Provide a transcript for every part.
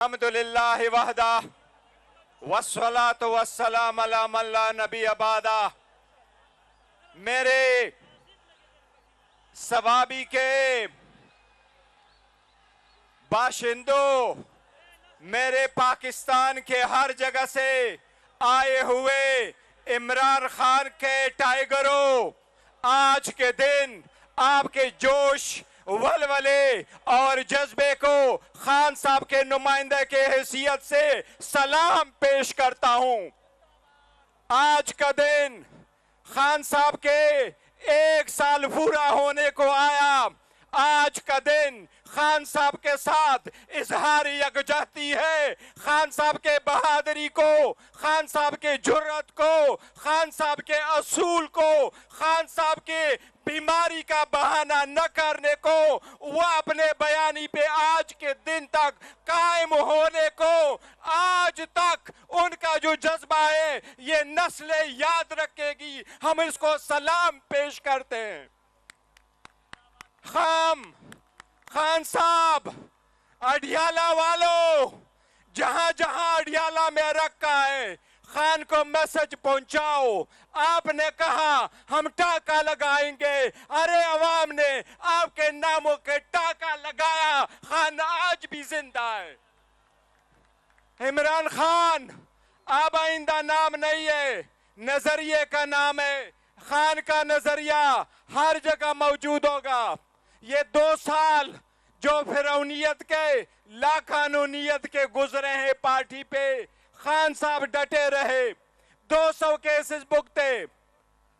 الحمدللہ وحدہ والصلاة والسلام علی من لا نبی بعدہ۔ میرے ثوابی کے باشندوں، میرے پاکستان کے ہر جگہ سے آئے ہوئے عمران خان کے ٹائیگروں، آج کے دن آپ کے جوش، ولولے اور جذبے کو خان صاحب کے نمائندے کے حیثیت سے سلام پیش کرتا ہوں۔ آج کا دن خان صاحب کے 1 سال پورا ہونے کو آیا۔ آج کا دن خان صاحب کے ساتھ اظہار یکجہتی ہے، خان صاحب کے بہادری کو، خان صاحب کے جرأت کو، خان صاحب کے اصول کو، خان صاحب کے بیماری کا بہانہ نہ کرنے کو، وہ اپنے بیانی پہ آج کے دن تک قائم ہونے کو، آج تک ان کا جو جذبہ ہے یہ نسل یاد رکھے گی۔ ہم اس کو سلام پیش کرتے ہیں۔ خان صاحب، اڈیالہ والوں، جہاں جہاں اڈیالہ میں رکھا ہے، خان کو میسج پہنچاؤ۔ آپ نے کہا ہم ٹاکا لگائیں گے، ارے عوام نے آپ کے ناموں کے ٹاکا لگایا، خان آج بھی زندہ ہے۔ عمران خان اب آئندہ نام نہیں ہے، نظریے کا نام ہے۔ خان کا نظریہ ہر جگہ موجود ہوگا۔ یہ 2 سال جو فرعونیت کے، لا قانونیت کے گزرے ہیں پارٹی پہ، خان صاحب ڈٹے رہے۔ 200 کیسز بکتے،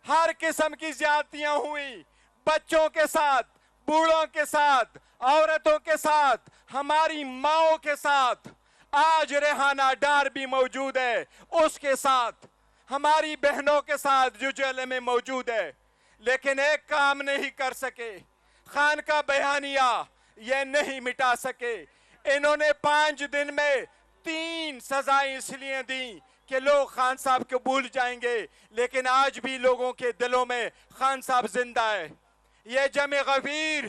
ہر قسم کی زیادتیاں ہوئی، بچوں کے ساتھ، بوڑھوں کے ساتھ، عورتوں کے ساتھ، ہماری ماؤں کے ساتھ۔ آج ریحانہ ڈار بھی موجود ہے، اس کے ساتھ ہماری بہنوں کے ساتھ جو جیل میں موجود ہے، لیکن ایک کام نہیں کر سکے، خان کا بیانیہ یہ نہیں مٹا سکے۔ انہوں نے 5 دن میں 3 سزائیں اس لیے دیں کہ لوگ خان صاحب کو بھول جائیں گے، لیکن آج بھی لوگوں کے دلوں میں خان صاحب زندہ ہے۔ یہ جمع غفیر،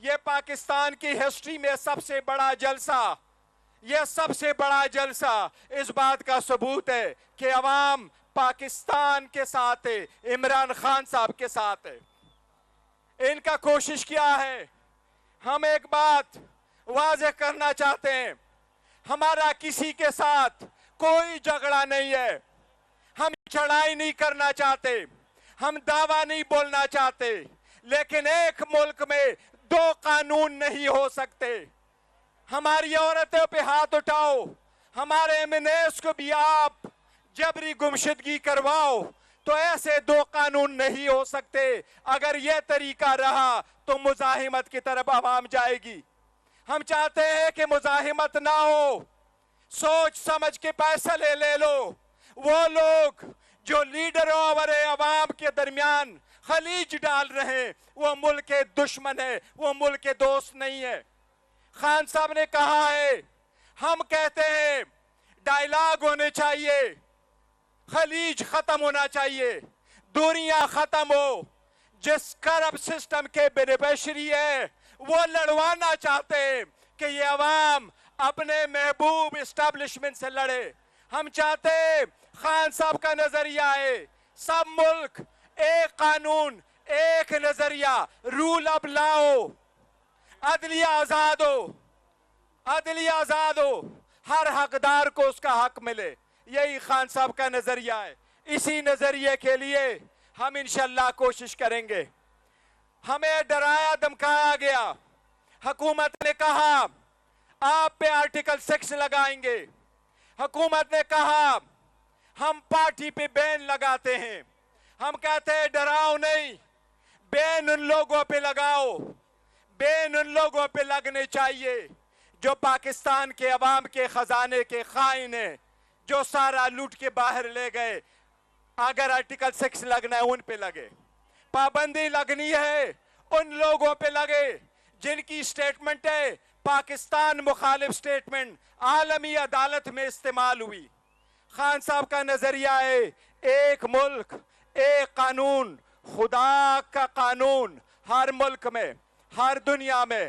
یہ پاکستان کی ہسٹری میں سب سے بڑا جلسہ، یہ سب سے بڑا جلسہ اس بات کا ثبوت ہے کہ عوام پاکستان کے ساتھ ہے، عمران خان صاحب کے ساتھ ہے۔ ان کا کوشش کیا ہے؟ ہم ایک بات واضح کرنا چاہتے ہیں، ہمارا کسی کے ساتھ کوئی جھگڑا نہیں ہے، ہم چڑھائی نہیں کرنا چاہتے، ہم دعویٰ نہیں بولنا چاہتے، لیکن ایک ملک میں 2 قانون نہیں ہو سکتے۔ ہماری عورتوں پہ ہاتھ اٹھاؤ، ہمارے ایمنیس کو بھی آپ جبری گمشدگی کرواؤ، تو ایسے 2 قانون نہیں ہو سکتے۔ اگر یہ طریقہ رہا تو مزاحمت کی طرف عوام جائے گی۔ ہم چاہتے ہیں کہ مزاحمت نہ ہو، سوچ سمجھ کے فیصلے لے لو۔ وہ لوگ جو لیڈروں اور عوام کے درمیان خلیج ڈال رہے ہیں، وہ ملک کے دشمن ہے، وہ ملک کے دوست نہیں ہے۔ خان صاحب نے کہا ہے، ہم کہتے ہیں ڈائیلاگ ہونے چاہیے، خلیج ختم ہونا چاہیے، دوریاں ختم ہو۔ جس کرب سسٹم کے بینیفیشری ہے وہ لڑوانا چاہتے ہیں کہ یہ عوام اپنے محبوب اسٹیبلشمنٹ سے لڑے۔ ہم چاہتے ہیں خان صاحب کا نظریہ ہے، سب ملک ایک قانون، ایک نظریہ، رول اب لاؤ، عدلیہ آزاد ہو، عدلیہ آزاد ہو، ہر حقدار کو اس کا حق ملے۔ یہی خان صاحب کا نظریہ ہے۔ اسی نظریے کے لیے ہم انشاءاللہ کوشش کریں گے۔ ہمیں ڈرایا دھمکایا گیا، حکومت نے کہا آپ پہ آرٹیکل 6 لگائیں گے، حکومت نے کہا ہم پارٹی پہ بین لگاتے ہیں۔ ہم کہتے ہیں ڈراؤ نہیں، بین ان لوگوں پہ لگاؤ، بین ان لوگوں پہ لگنے چاہیے جو پاکستان کے عوام کے خزانے کے خائن ہیں، جو سارا لوٹ کے باہر لے گئے۔ اگر آرٹیکل 6 لگنا ہے ان پہ لگے، پابندی لگنی ہے ان لوگوں پہ لگے جن کی سٹیٹمنٹ ہے پاکستان مخالف سٹیٹمنٹ، عالمی عدالت میں استعمال ہوئی۔ خان صاحب کا نظریہ ہے ایک ملک، ایک قانون، خدا کا قانون ہر ملک میں، ہر دنیا میں